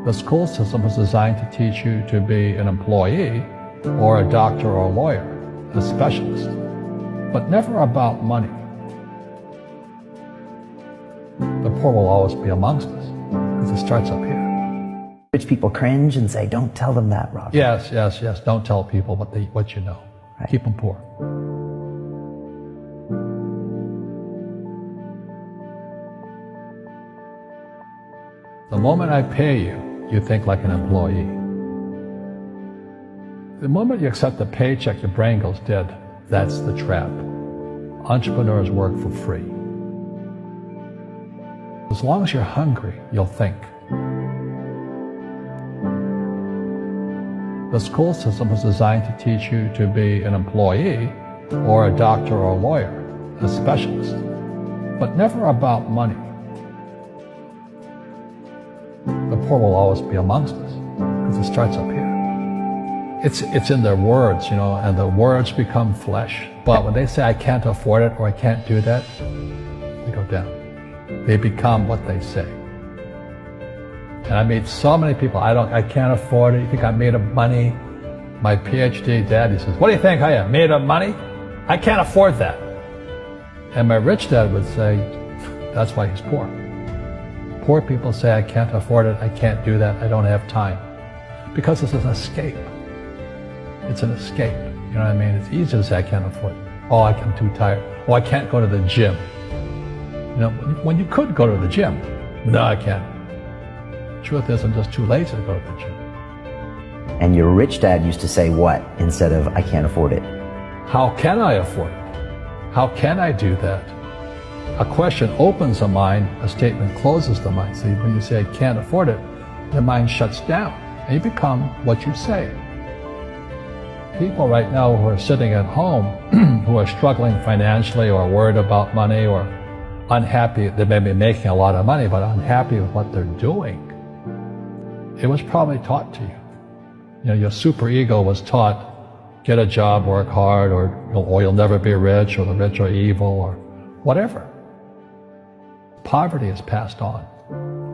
The school system was designed to teach you to be an employee or a doctor or a lawyer, a specialist, but never about money. The poor will always be amongst us because it starts up here. Rich people cringe and say, don't tell them that, Robert. Yes. Don't tell people what you know. Right. Keep them poor. The moment I pay you, you think like an employee. The moment you accept a paycheck, your brain goes dead. That's the trap. Entrepreneurs work for free. As long as you're hungry, you'll think. The school system was designed to teach you to be an employee or a doctor or a lawyer, a specialist, but never about money. The poor will always be amongst us because it starts up here. It's in their words, and the words become flesh. But when they say, I can't afford it or I can't do that, they go down. They become what they say. And I meet so many people, I can't afford it. You think I'm made of money? My PhD daddy says, what do you think I am, made of money? I can't afford that. And my rich dad would say, that's why he's poor. Poor people say, I can't afford it, I can't do that, I don't have time. Because it's an escape. It's an escape. You know what I mean? It's easy to say, I can't afford it. Oh, I'm too tired. Oh, I can't go to the gym. When you could go to the gym. No, I can't. Truth is, I'm just too lazy to go to the gym. And your rich dad used to say what instead of, I can't afford it? How can I afford it? How can I do that? A question opens the mind, a statement closes the mind. See, when you say, I can't afford it, the mind shuts down, and you become what you say. People right now who are sitting at home, who are struggling financially or worried about money or unhappy, they may be making a lot of money, but unhappy with what they're doing. It was probably taught to you. Your superego was taught, get a job, work hard, or you'll never be rich, or the rich are evil, or whatever. Poverty is passed on.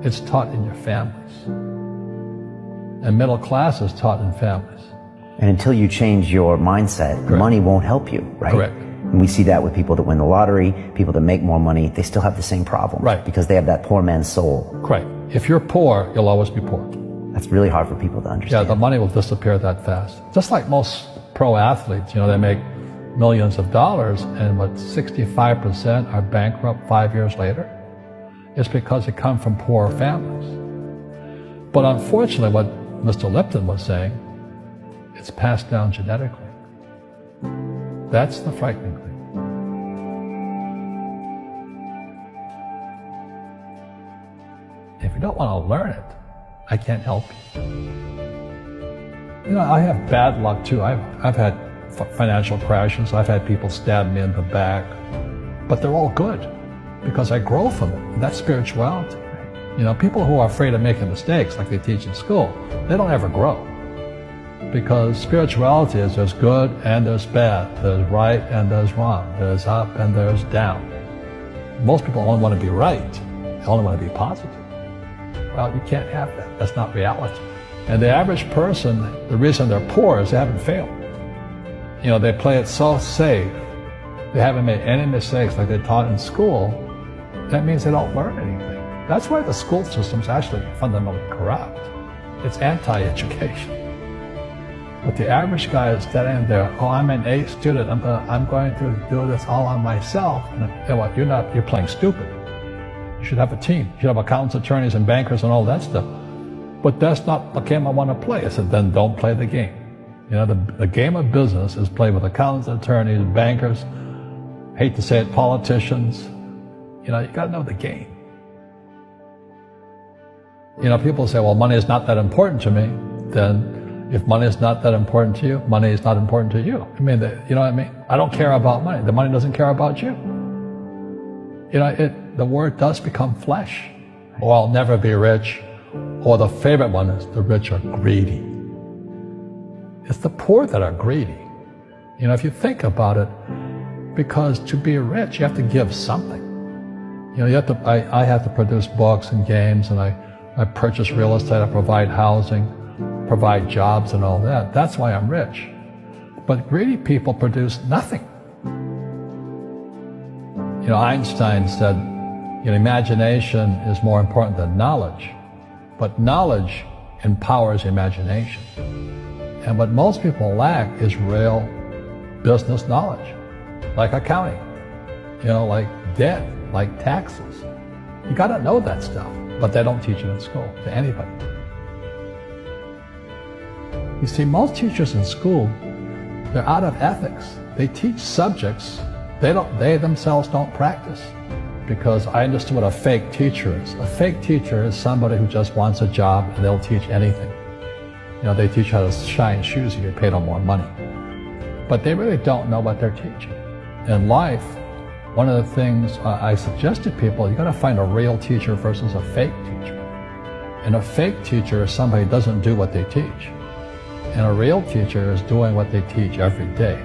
It's taught in your families. And middle class is taught in families. And until you change your mindset, Correct. Money won't help you, right? Correct. And we see that with people that win the lottery, people that make more money, they still have the same problem. Right. Because they have that poor man's soul. Right. If you're poor, you'll always be poor. That's really hard for people to Yeah, understand. the money will disappear that fast. Just like most pro athletes, they make millions of dollars, and 65% are bankrupt 5 years later. It's because they come from poor families. But unfortunately, what Mr. Lipton was saying, it's passed down genetically. That's the frightening thing. If you don't want to learn it, I can't help you. I have bad luck too. I've had financial crashes. I've had people stab me in the back, but they're all good because I grow from it. And that's spirituality. People who are afraid of making mistakes, like they teach in school, they don't ever grow. Because spirituality is there's good and there's bad, there's right and there's wrong, there's up and there's down. Most people only want to be right, they only want to be positive. Well, you can't have that. That's not reality. And the average person, the reason they're poor is they haven't failed. They play it so safe. They haven't made any mistakes like they taught in school. That means they don't learn anything. That's why the school system's actually fundamentally corrupt. It's anti-education. But the average guy is standing there, oh, I'm an A student, I'm going to do this all on myself. And what, you're playing stupid. You should have a team. You should have accountants, attorneys, and bankers and all that stuff. But that's not the game I want to play. I said, then don't play the game. The game of business is played with accountants, attorneys, bankers, hate to say it, politicians. You got to know the game. People say, well, money is not that important to me. Then if money is not that important to you, money is not important to you. You know what I mean? I don't care about money. The money doesn't care about you. The word does become flesh. Or I'll never be rich. Or the favorite one is the rich are greedy. It's the poor that are greedy. If you think about it, because to be rich, you have to give something. I have to produce books and games, and I I purchase real estate, I provide housing, provide jobs and all that. That's why I'm rich. But greedy people produce nothing. You know, Einstein said, imagination is more important than knowledge, but knowledge empowers imagination. And what most people lack is real business knowledge, like accounting, like debt, like taxes. You gotta know that stuff, but they don't teach it in school to anybody. You see, most teachers in school, they're out of ethics. They teach subjects they themselves don't practice. Because I understood what a fake teacher is. A fake teacher is somebody who just wants a job and they'll teach anything. They teach how to shine shoes if you pay them more money. But they really don't know what they're teaching. In life, one of the things I suggest to people, you gotta find a real teacher versus a fake teacher. And a fake teacher is somebody who doesn't do what they teach. And a real teacher is doing what they teach every day.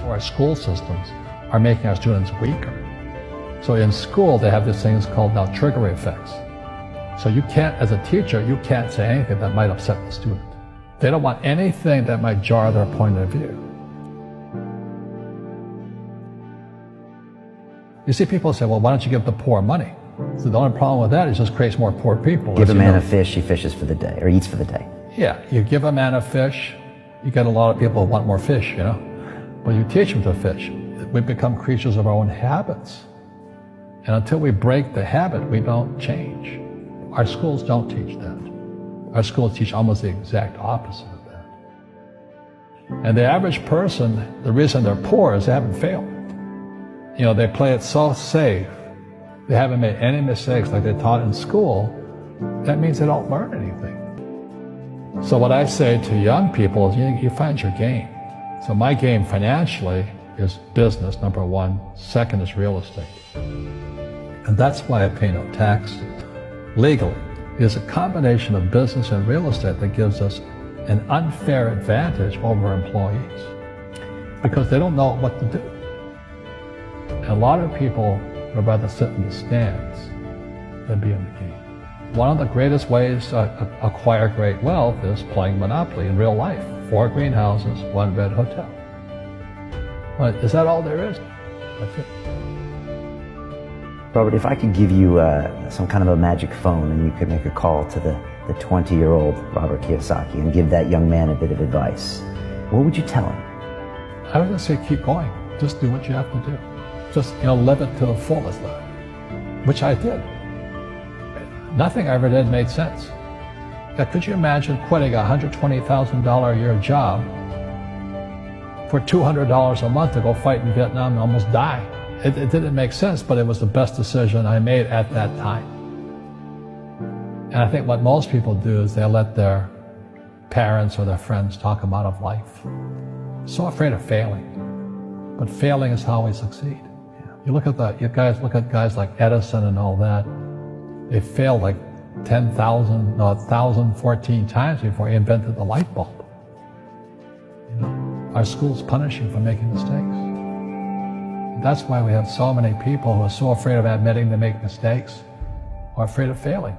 Our school systems are making our students weaker. So in school, they have these things called now trigger effects. So you can't, as a teacher, you can't say anything that might upset the student. They don't want anything that might jar their point of view. You see, people say, well, why don't you give the poor money? So the only problem with that is it just creates more poor people. Give a man a fish, he fishes for the day, or eats for the day. Yeah, you give a man a fish, you get a lot of people who want more fish, But you teach them to fish. We become creatures of our own habits. And until we break the habit, we don't change. Our schools don't teach that. Our schools teach almost the exact opposite of that. And the average person, the reason they're poor is they haven't failed. They play it so safe. They haven't made any mistakes like they taught in school. That means they don't learn anything. So what I say to young people is you find your game. So my game financially is business, number one. Second is real estate. And that's why I pay no tax legally. It is a combination of business and real estate that gives us an unfair advantage over employees because they don't know what to do. And a lot of people would rather sit in the stands than be in the game. One of the greatest ways to acquire great wealth is playing Monopoly in real life. 4 greenhouses, 1 red hotel. Well, is that all there is? That's it. Robert, if I could give you some kind of a magic phone and you could make a call to the 20-year-old Robert Kiyosaki and give that young man a bit of advice, what would you tell him? I would just say keep going. Just do what you have to do. Just, live it to the fullest, which I did. Nothing I ever did made sense. Could you imagine quitting a $120,000 a year job for $200 a month to go fight in Vietnam and almost die? It didn't make sense, but it was the best decision I made at that time. And I think what most people do is they let their parents or their friends talk them out of life. So afraid of failing. But failing is how we succeed. You look at guys like Edison and all that. They failed like 1,014 times before he invented the light bulb. Our schools punish you for making mistakes. That's why we have so many people who are so afraid of admitting they make mistakes or afraid of failing.